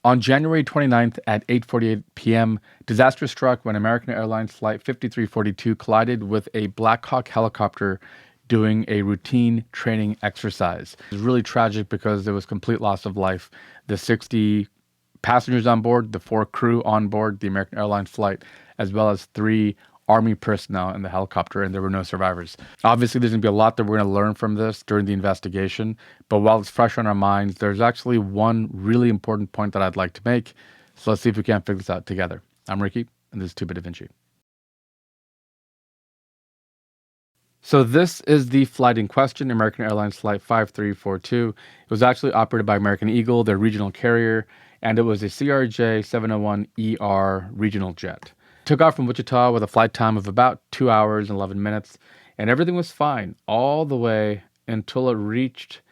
On January 29th at 8:48 p.m., disaster struck when American Airlines Flight 5342 collided with a Black Hawk helicopter doing a routine training exercise. It was really tragic because there was complete loss of life. The 60 passengers on board, the 4 crew on board the American Airlines flight, as well as 3 Army personnel in the helicopter, and there were no survivors. Obviously, there's going to be a lot that we're going to learn from this during the investigation, but while it's fresh on our minds, there's actually one really important point that I'd like to make. So let's see if we can't figure this out together. I'm Ricky, and this is 2-Bit Vinci. So this is the flight in question, American Airlines Flight 5342. It was actually operated by American Eagle, their regional carrier, and it was a CRJ 701ER regional jet. Took off from Wichita with a flight time of about 2 hours and 11 minutes, and everything was fine all the way until it reached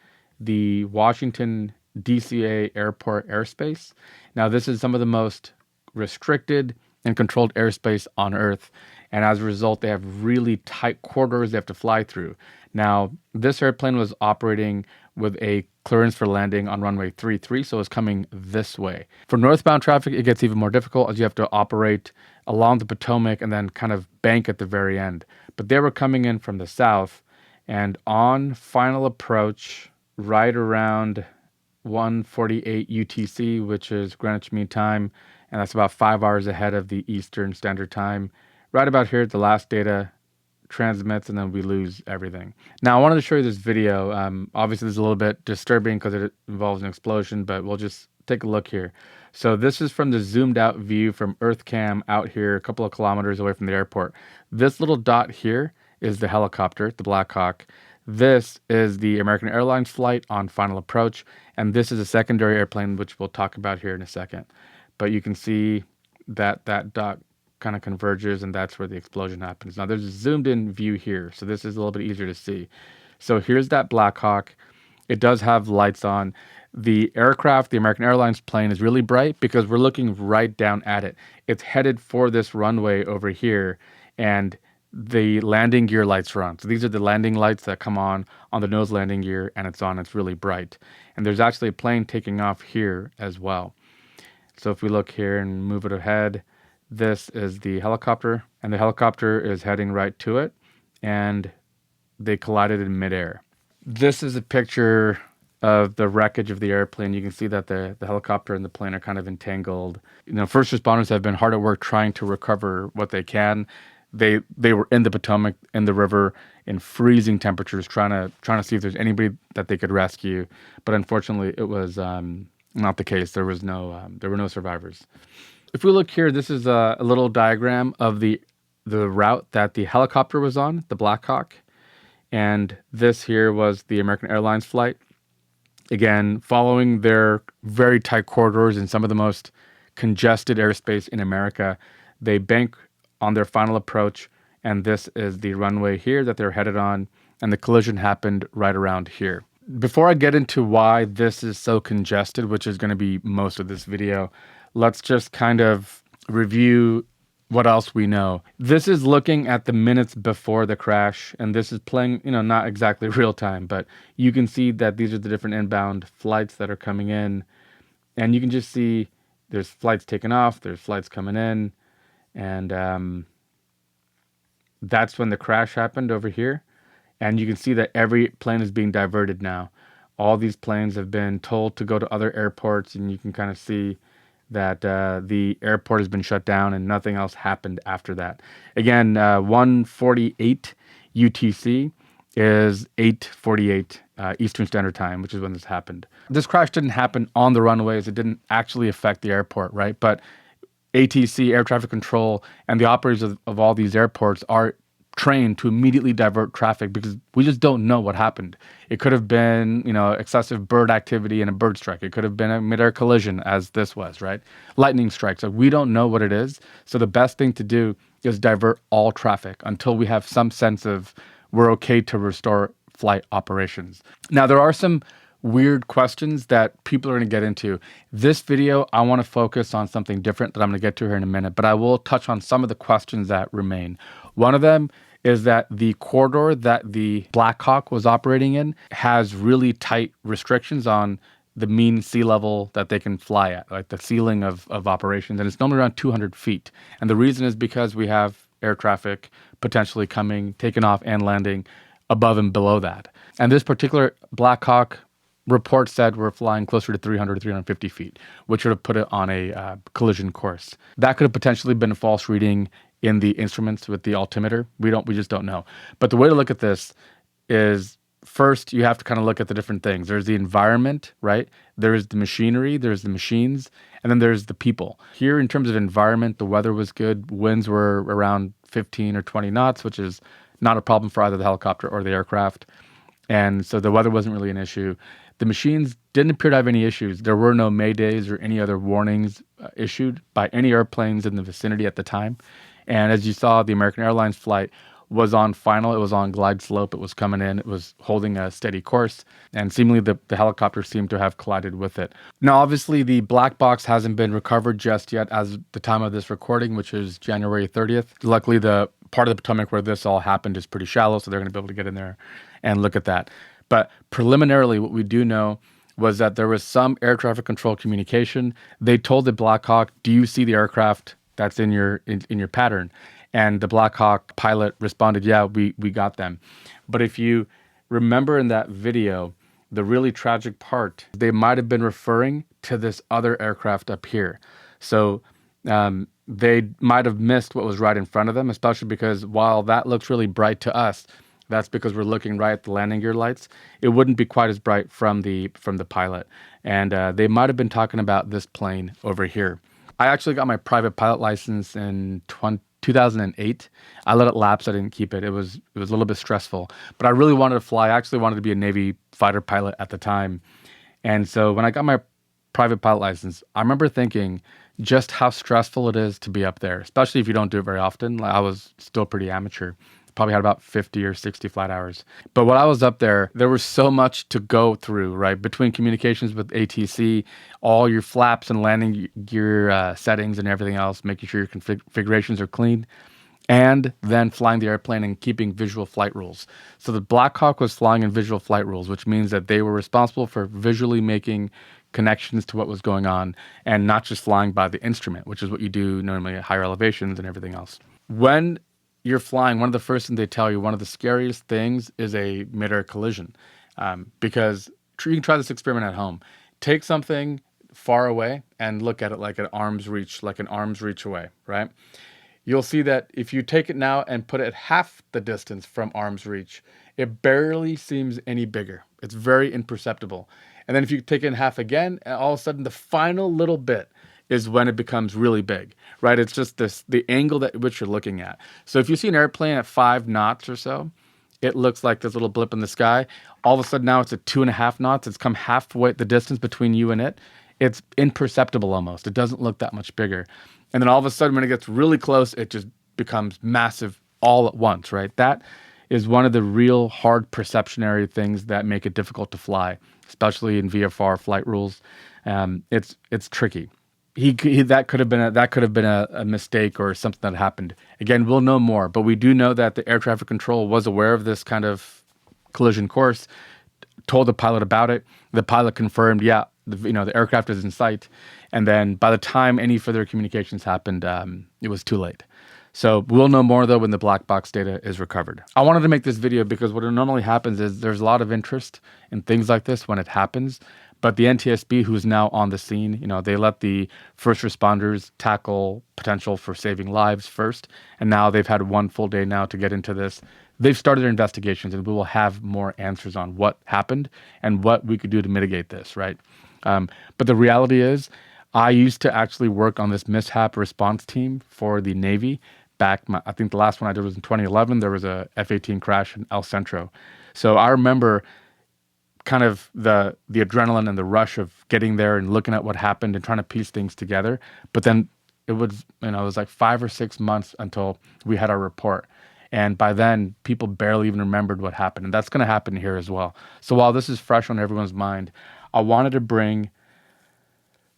the Washington DCA airport airspace. Now, this is some of the most restricted and controlled airspace on Earth, and as a result, they have really tight corridors they have to fly through. Now, this airplane was operating with a clearance for landing on runway 33, so it's coming this way. For northbound traffic, it gets even more difficult as you have to operate along the Potomac and then kind of bank at the very end. But they were coming in from the south, and on final approach, right around 1:48 UTC, which is Greenwich Mean Time, and that's about 5 hours ahead of the Eastern Standard Time. Right about here, the last data transmits, and then we lose everything. Now, I wanted to show you this video. Obviously, this is a little bit disturbing because it involves an explosion, but we'll just take a look here. So this is from the zoomed out view from EarthCam out here, a couple of kilometers away from the airport. This little dot here is the helicopter, the Black Hawk. This is the American Airlines flight on final approach, and this is a secondary airplane, which we'll talk about here in a second. But you can see that that dot kind of converges, and that's where the explosion happens. Now, there's a zoomed in view here, so this is a little bit easier to see. So here's that Black Hawk. It does have lights on. The aircraft, the American Airlines plane, is really bright because we're looking right down at it. It's headed for this runway over here, and the landing gear lights are on. So these are the landing lights that come on the nose landing gear, and it's on. It's really bright. And there's actually a plane taking off here as well. So if we look here and move it ahead, this is the helicopter, and the helicopter is heading right to it, and they collided in midair. This is a picture of the wreckage of the airplane. You can see that the helicopter and the plane are kind of entangled. First responders have been hard at work trying to recover what they can. They were in the Potomac, in the river, in freezing temperatures, trying to see if there's anybody that they could rescue. But unfortunately, it was not the case. There were no survivors. If we look here, this is a little diagram of the route that the helicopter was on, the Black Hawk. And this here was the American Airlines flight. Again, following their very tight corridors in some of the most congested airspace in America, they bank on their final approach, and this is the runway here that they're headed on, and the collision happened right around here. Before I get into why this is so congested, which is going to be most of this video, let's just kind of review what else we know. This is looking at the minutes before the crash, and this is playing, not exactly real time, but you can see that these are the different inbound flights that are coming in, and you can just see there's flights taking off, there's flights coming in, and that's when the crash happened over here. And you can see that every plane is being diverted now. All these planes have been told to go to other airports, and you can kind of see that the airport has been shut down and nothing else happened after that. Again, 1:48 UTC is 8:48 Eastern Standard Time, which is when this happened. This crash didn't happen on the runways. It didn't actually affect the airport, right? But ATC, air traffic control, and the operators of all these airports are trained to immediately divert traffic because we just don't know what happened. It could have been, excessive bird activity and a bird strike. It could have been a midair collision, as this was, right? Lightning strikes. So we don't know what it is. So the best thing to do is divert all traffic until we have some sense of we're okay to restore flight operations. Now, there are some weird questions that people are going to get into. This video, I want to focus on something different that I'm going to get to here in a minute, but I will touch on some of the questions that remain. One of them is that the corridor that the Black Hawk was operating in has really tight restrictions on the mean sea level that they can fly at, like the ceiling of operations. And it's normally around 200 feet. And the reason is because we have air traffic potentially coming, taking off and landing above and below that. And this particular Black Hawk report said we're flying closer to 300 to 350 feet, which would have put it on a collision course. That could have potentially been a false reading in the instruments with the altimeter. We just don't know. But the way to look at this is, first you have to kind of look at the different things. There's the environment, right? There's the machinery, there's the machines, and then there's the people. Here, in terms of environment, the weather was good. Winds were around 15 or 20 knots, which is not a problem for either the helicopter or the aircraft. And so the weather wasn't really an issue. The machines didn't appear to have any issues. There were no maydays or any other warnings issued by any airplanes in the vicinity at the time. And as you saw, the American Airlines flight was on final. It was on glide slope. It was coming in. It was holding a steady course. And seemingly the helicopter seemed to have collided with it. Now, obviously, the black box hasn't been recovered just yet as the time of this recording, which is January 30th. Luckily, the part of the Potomac where this all happened is pretty shallow, so they're going to be able to get in there and look at that. But preliminarily, what we do know was that there was some air traffic control communication. They told the Black Hawk, "Do you see the aircraft that's in your pattern?" And the Black Hawk pilot responded, "Yeah, we got them." But if you remember in that video, the really tragic part, they might have been referring to this other aircraft up here. So they might have missed what was right in front of them, especially because while that looks really bright to us, that's because we're looking right at the landing gear lights. It wouldn't be quite as bright from the pilot. And they might have been talking about this plane over here. I actually got my private pilot license in 2008. I let it lapse. I didn't keep it. It was a little bit stressful. But I really wanted to fly. I actually wanted to be a Navy fighter pilot at the time. And so when I got my private pilot license, I remember thinking just how stressful it is to be up there, especially if you don't do it very often. Like, I was still pretty amateur. Probably had about 50 or 60 flight hours. But when I was up there was so much to go through, right? Between communications with ATC, all your flaps and landing gear settings and everything else, making sure your configurations are clean, and then flying the airplane and keeping visual flight rules. So the Black Hawk was flying in visual flight rules, which means that they were responsible for visually making connections to what was going on and not just flying by the instrument, which is what you do normally at higher elevations and everything else. When you're flying, one of the first things they tell you, one of the scariest things is a mid-air collision. Because you can try this experiment at home. Take something far away and look at it like an arm's reach away, right? You'll see that if you take it now and put it at half the distance from arm's reach, it barely seems any bigger. It's very imperceptible. And then if you take it in half again, all of a sudden the final little bit is when it becomes really big, right? It's just the angle at which you're looking at. So if you see an airplane at 5 knots or so, it looks like this little blip in the sky. All of a sudden now it's at 2.5 knots. It's come halfway the distance between you and it. It's imperceptible almost. It doesn't look that much bigger. And then all of a sudden when it gets really close, it just becomes massive all at once, right? That is one of the real hard perceptionary things that make it difficult to fly, especially in VFR flight rules. It's tricky. That could have been a mistake or something that happened. Again, we'll know more, but we do know that the air traffic control was aware of this kind of collision course, told the pilot about it. The pilot confirmed, yeah, the aircraft is in sight. And then by the time any further communications happened, it was too late. So we'll know more, though, when the black box data is recovered. I wanted to make this video because what normally happens is there's a lot of interest in things like this when it happens. But the NTSB, who's now on the scene, they let the first responders tackle potential for saving lives first. And now they've had one full day now to get into this. They've started their investigations, and we will have more answers on what happened and what we could do to mitigate this, right? But the reality is, I used to actually work on this mishap response team for the Navy. I think the last one I did was in 2011. There was a F-18 crash in El Centro. So I remember kind of the adrenaline and the rush of getting there and looking at what happened and trying to piece things together. But then it was like 5 or 6 months until we had our report. And by then, people barely even remembered what happened. And that's going to happen here as well. So while this is fresh on everyone's mind, I wanted to bring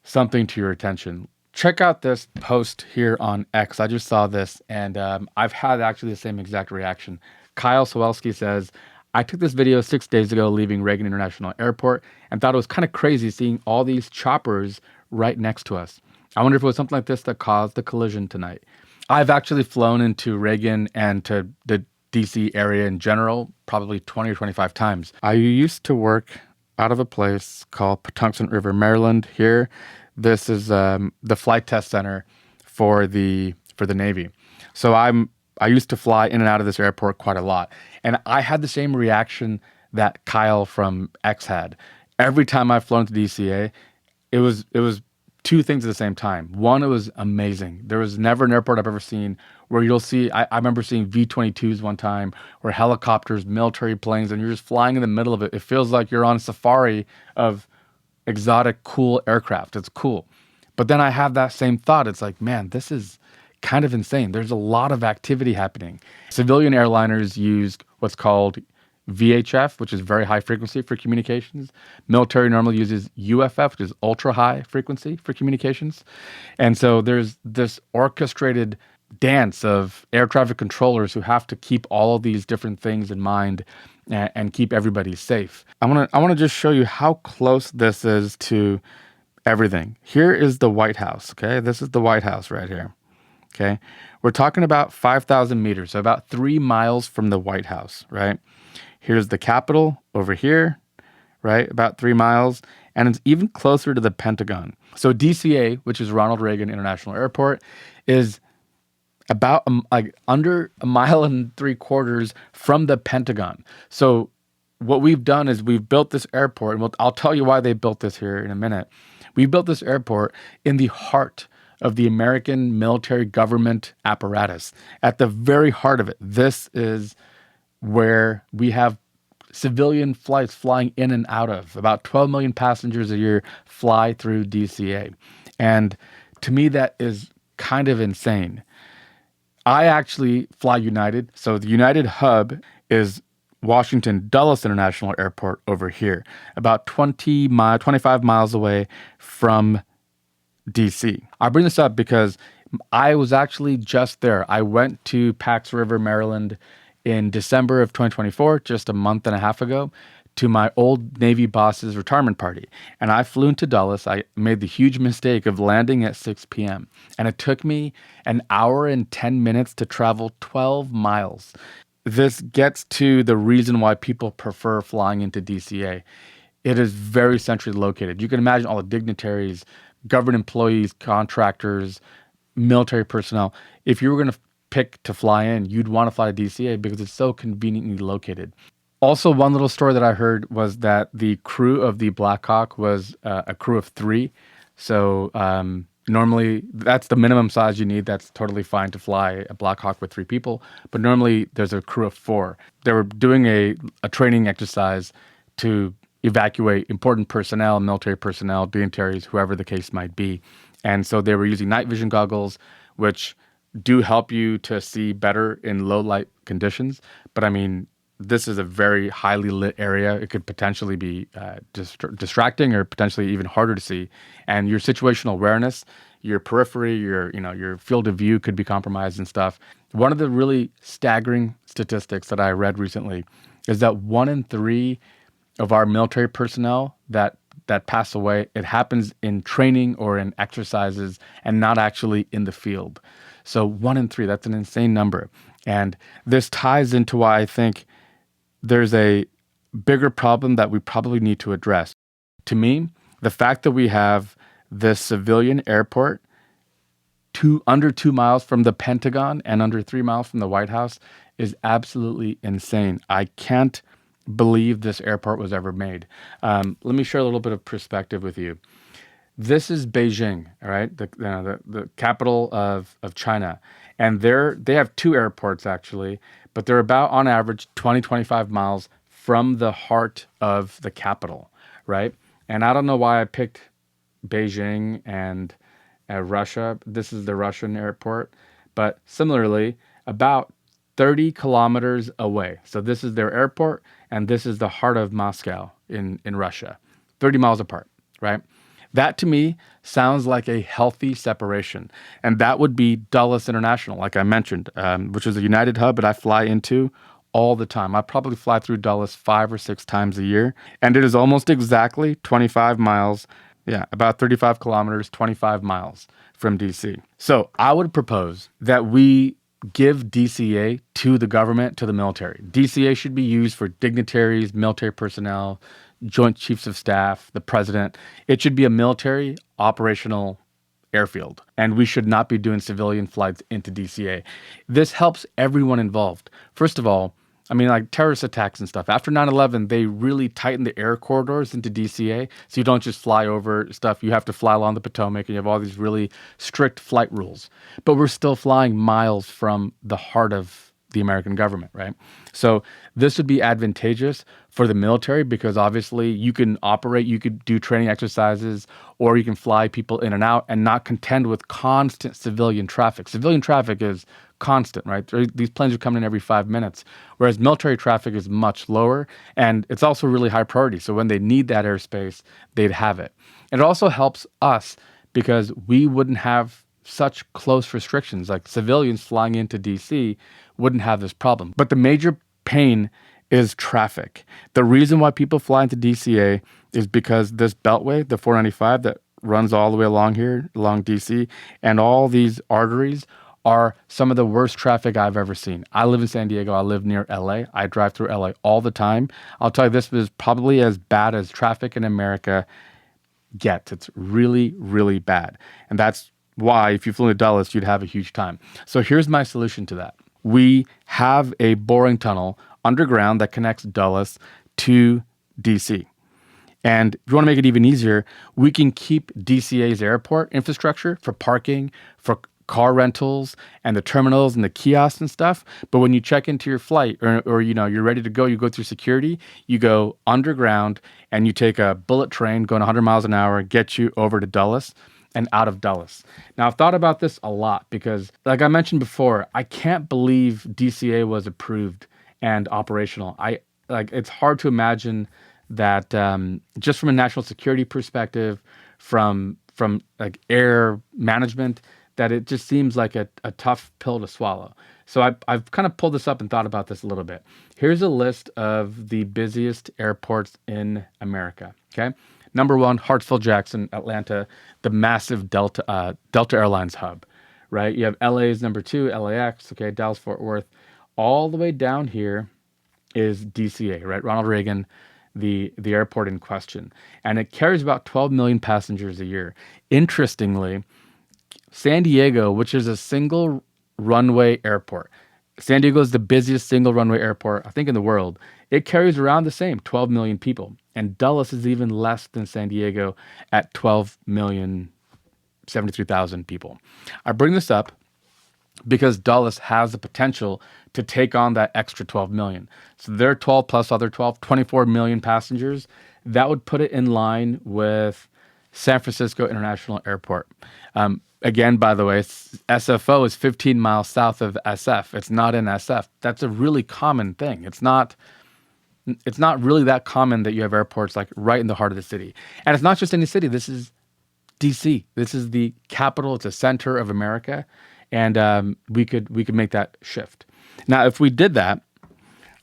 something to your attention. Check out this post here on X. I just saw this, and I've had actually the same exact reaction. Kyle Sawelski says, I took this video 6 days ago leaving Reagan International Airport and thought it was kind of crazy seeing all these choppers right next to us. I wonder if it was something like this that caused the collision tonight. I've actually flown into Reagan and to the DC area in general probably 20 or 25 times. I used to work out of a place called Potomac River, Maryland. Here, this is the flight test center for the Navy. So I used to fly in and out of this airport quite a lot, and I had the same reaction that Kyle from X had. Every time I've flown to DCA, it was two things at the same time. One, it was amazing. There was never an airport I've ever seen where you'll see, I remember seeing V-22s one time, or helicopters, military planes, and you're just flying in the middle of it. It feels like you're on a safari of exotic, cool aircraft. It's cool. But then I have that same thought. It's like, man, this is kind of insane. There's a lot of activity happening. Civilian airliners use what's called VHF, which is very high frequency for communications. Military normally uses UFF, which is ultra high frequency for communications. And so there's this orchestrated dance of air traffic controllers who have to keep all of these different things in mind and keep everybody safe. I want to just show you how close this is to everything. Here is the White House, okay? This is the White House right here, okay? We're talking about 5,000 meters, so about 3 miles from the White House, right? Here's the Capitol over here, right? About 3 miles. And it's even closer to the Pentagon. So DCA, which is Ronald Reagan International Airport, is about under 1.75 miles from the Pentagon. So what we've done is we've built this airport, and I'll tell you why they built this here in a minute. We built this airport in the heart of the American military government apparatus. At the very heart of it, this is where we have civilian flights flying in and out of. About 12 million passengers a year fly through DCA. And to me, that is kind of insane. I actually fly United. So the United hub is Washington Dulles International Airport over here, about 25 miles away from DC. I bring this up because I was actually just there. I went to Pax River, Maryland in December of 2024, just a month and a half ago, to my old Navy boss's retirement party. And I flew into Dulles. I made the huge mistake of landing at 6 p.m. And it took me an hour and 10 minutes to travel 12 miles. This gets to the reason why people prefer flying into DCA. It is very centrally located. You can imagine all the dignitaries, government employees, contractors, military personnel. If you were going to pick to fly in, you'd want to fly to DCA because it's so conveniently located. Also, one little story that I heard was that the crew of the Black Hawk was a crew of 3. So normally that's the minimum size you need. That's totally fine to fly a Black Hawk with 3 people. But normally there's a crew of 4. They were doing a training exercise to evacuate important personnel, military personnel, dignitaries, whoever the case might be. And so they were using night vision goggles, which do help you to see better in low light conditions. But I mean, this is a very highly lit area. It could potentially be distracting or potentially even harder to see. And your situational awareness, your periphery, your field of view could be compromised and stuff. One of the really staggering statistics that I read recently is that 1 in 3 of our military personnel that pass away, it happens in training or in exercises and not actually in the field. So 1 in 3, that's an insane number. And this ties into why I think there's a bigger problem that we probably need to address. To me, the fact that we have this civilian airport under 2 miles from the Pentagon and under 3 miles from the White House is absolutely insane. I can't believe this airport was ever made. Let me share a little bit of perspective with you. This is Beijing, all right, the capital of China. And they have 2 airports, actually, but they're about, on average, 25 miles from the heart of the capital, right? And I don't know why I picked Beijing and Russia. This is the Russian airport. But similarly, about 30 kilometers away. So this is their airport, and this is the heart of Moscow in Russia, 30 miles apart, right? That to me sounds like a healthy separation. And that would be Dulles International, like I mentioned, which is a United hub that I fly into all the time. I probably fly through Dulles 5 or 6 times a year, and it is almost exactly 25 miles. Yeah, about 35 kilometers, 25 miles from DC. So I would propose that we give DCA to the government, to the military. DCA should be used for dignitaries, military personnel, joint chiefs of staff, the president. It should be a military operational airfield, and we should not be doing civilian flights into DCA. This helps everyone involved. First of all, I mean, like terrorist attacks and stuff. After 9/11, they really tightened the air corridors into DCA. So you don't just fly over stuff. You have to fly along the Potomac, and you have all these really strict flight rules. But we're still flying miles from the heart of the American government, right? So this would be advantageous for the military because obviously you can operate, you could do training exercises, or you can fly people in and out and not contend with constant civilian traffic. Civilian traffic is constant, right? These planes are coming in every 5 minutes, whereas military traffic is much lower, and it's also really high priority. So when they need that airspace, they'd have it. And it also helps us because we wouldn't have such close restrictions. Like civilians flying into DC wouldn't have this problem. But the major pain is traffic. The reason why people fly into DCA is because this beltway, the 495 that runs all the way along here, along DC, and all these arteries are some of the worst traffic I've ever seen. I live in San Diego. I live near LA. I drive through LA all the time. I'll tell you, this is probably as bad as traffic in America gets. It's really, really bad. And that's why if you flew to Dulles, you'd have a huge time. So here's my solution to that. We have a boring tunnel underground that connects Dulles to DC. And if you want to make it even easier, we can keep DCA's airport infrastructure for parking, for car rentals and the terminals and the kiosks and stuff. But when you check into your flight or you're ready to go, you go through security, you go underground and you take a bullet train going 100 miles an hour, get you over to Dulles and out of Dulles. Now, I've thought about this a lot because, like I mentioned before, I can't believe DCA was approved and operational. It's hard to imagine that just from a national security perspective, from like air management, that it just seems like a tough pill to swallow. So I've kind of pulled this up and thought about this a little bit. Here's a list of the busiest airports in America, okay? Number 1, Hartsfield-Jackson, Atlanta, the massive Delta Airlines hub, right? You have LA's number 2, LAX, okay, Dallas-Fort Worth. All the way down here is DCA, right? Ronald Reagan, the airport in question. And it carries about 12 million passengers a year. Interestingly, San Diego, which is a single runway airport. San Diego is the busiest single runway airport, I think, in the world. It carries around the same, 12 million people. And Dulles is even less than San Diego at 12,073,000 people. I bring this up because Dulles has the potential to take on that extra 12 million. So their 12 plus other 12, 24 million passengers, that would put it in line with San Francisco International Airport. Again, by the way, SFO is 15 miles south of SF. It's not in SF. That's a really common thing. It's not really that common that you have airports like right in the heart of the city. And it's not just any city. This is DC. This is the capital. It's a center of America. And we could make that shift. Now, if we did that,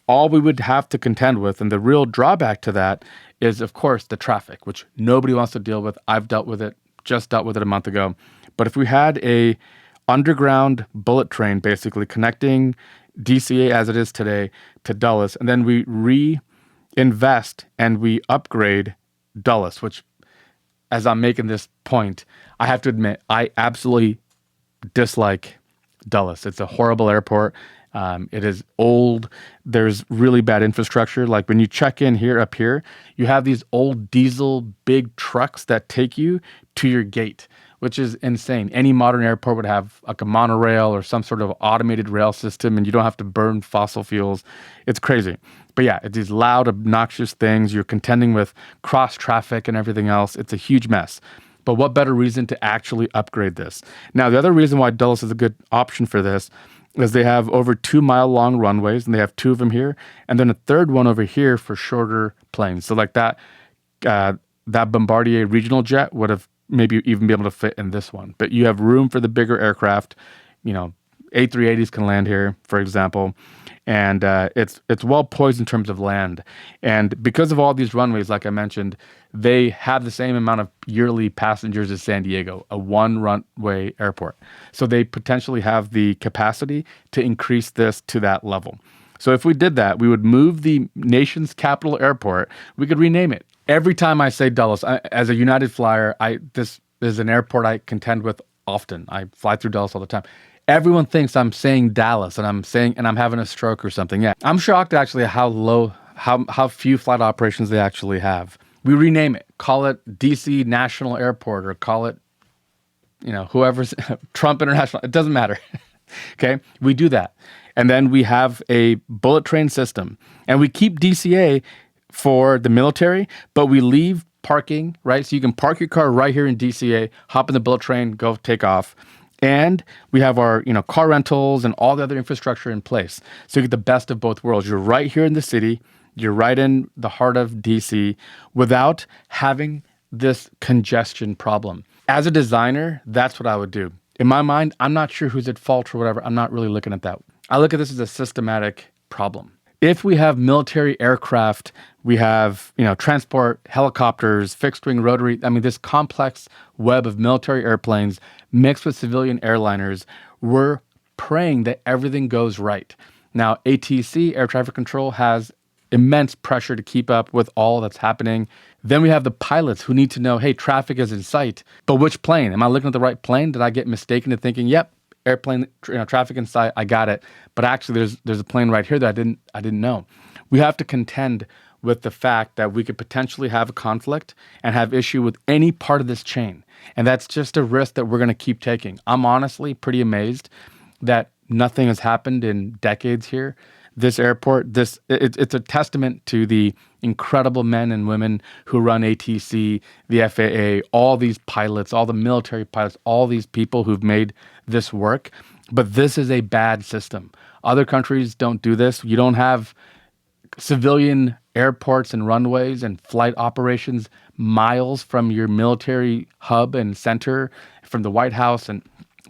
all we would have to contend with, and the real drawback to that is, of course, the traffic, which nobody wants to deal with. I've dealt with it, just dealt with it a month ago. But if we had a underground bullet train, basically connecting DCA as it is today to Dulles, and then we reinvest and we upgrade Dulles, which, as I'm making this point, I have to admit, I absolutely dislike Dulles. It's a horrible airport. It is old. There's really bad infrastructure. Like when you check in here, up here, you have these old diesel big trucks that take you to your gate, which is insane. Any modern airport would have like a monorail or some sort of automated rail system, and you don't have to burn fossil fuels. It's crazy. But yeah, it's these loud, obnoxious things. You're contending with cross traffic and everything else. It's a huge mess. But what better reason to actually upgrade this? Now, the other reason why Dulles is a good option for this is they have over 2-mile-long runways, and they have 2 of them here, and then a third one over here for shorter planes. So like that Bombardier regional jet would have maybe even be able to fit in this one. But you have room for the bigger aircraft, A380s can land here, for example. And it's well poised in terms of land. And because of all these runways, like I mentioned, they have the same amount of yearly passengers as San Diego, a one runway airport. So they potentially have the capacity to increase this to that level. So if we did that, we would move the nation's capital airport. We could rename it. Every time I say Dulles, as a United flyer, this is an airport I contend with often. I fly through Dulles all the time. Everyone thinks I'm saying Dallas and I'm having a stroke or something. Yeah, I'm shocked actually how few flight operations they actually have. We rename it, call it DC National Airport, or call it, whoever's Trump International. It doesn't matter. Okay, we do that, and then we have a bullet train system, and we keep DCA for the military, but we leave parking, right? So you can park your car right here in DCA, hop in the bullet train, go take off. And we have our, car rentals and all the other infrastructure in place. So you get the best of both worlds. You're right here in the city. You're right in the heart of DC without having this congestion problem. As a designer, that's what I would do. In my mind, I'm not sure who's at fault or whatever. I'm not really looking at that. I look at this as a systematic problem. If we have military aircraft, we have, transport, helicopters, fixed wing, rotary, this complex web of military airplanes mixed with civilian airliners, we're praying that everything goes right. Now, ATC, air traffic control, has immense pressure to keep up with all that's happening. Then we have the pilots who need to know, hey, traffic is in sight, but which plane? Am I looking at the right plane? Did I get mistaken into thinking, yep, airplane, traffic in sight, I got it. But actually, there's a plane right here that I didn't know. We have to contend with the fact that we could potentially have a conflict and have issue with any part of this chain. And that's just a risk that we're going to keep taking. I'm honestly pretty amazed that nothing has happened in decades here. This airport, it's a testament to the incredible men and women who run ATC, the FAA, all these pilots, all the military pilots, all these people who've made this work. But this is a bad system. Other countries don't do this. You don't have civilian airports and runways and flight operations miles from your military hub and center, from the White House. And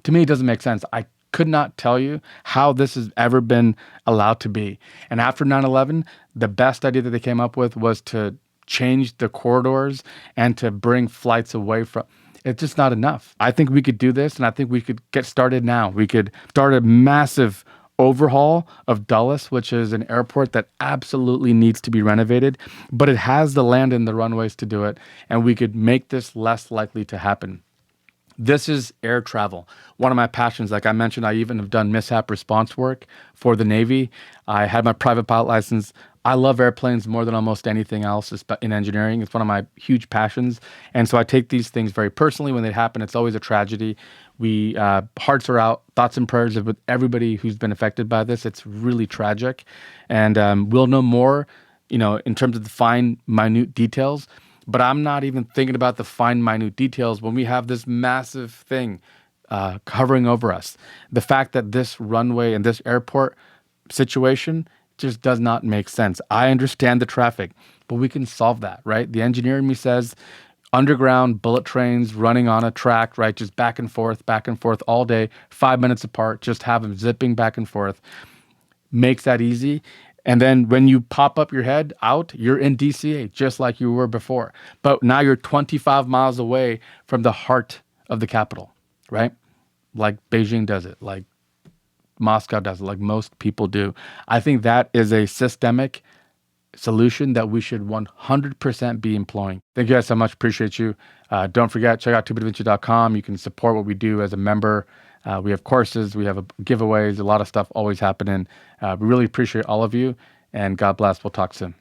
to me, it doesn't make sense. I could not tell you how this has ever been allowed to be. And after 9/11, the best idea that they came up with was to change the corridors and to bring flights away from. It's just not enough. I think we could do this, and I think we could get started now. We could start a massive overhaul of Dulles, which is an airport that absolutely needs to be renovated, but it has the land and the runways to do it, and we could make this less likely to happen. This is air travel. One of my passions, like I mentioned, I even have done mishap response work for the Navy. I had my private pilot license. I love airplanes more than almost anything else in engineering. It's one of my huge passions. And so I take these things very personally. When they happen, it's always a tragedy. We hearts are out, thoughts and prayers with everybody who's been affected by this. It's really tragic. And we'll know more, in terms of the fine, minute details. But I'm not even thinking about the fine, minute details when we have this massive thing hovering over us. The fact that this runway and this airport situation just does not make sense. I understand the traffic, but we can solve that, right? The engineer in me says underground bullet trains running on a track, right? Just back and forth all day, 5 minutes apart, just have them zipping back and forth. Makes that easy. And then when you pop up your head out, you're in DCA, just like you were before. But now you're 25 miles away from the heart of the capital, right? Like Beijing does it, like Moscow does it, like most people do. I think that is a systemic solution that we should 100% be employing. Thank you guys so much. Appreciate you. Don't forget, check out tubedavinci.com. You can support what we do as a member. We have courses, we have giveaways, a lot of stuff always happening. We really appreciate all of you, and God bless. We'll talk soon.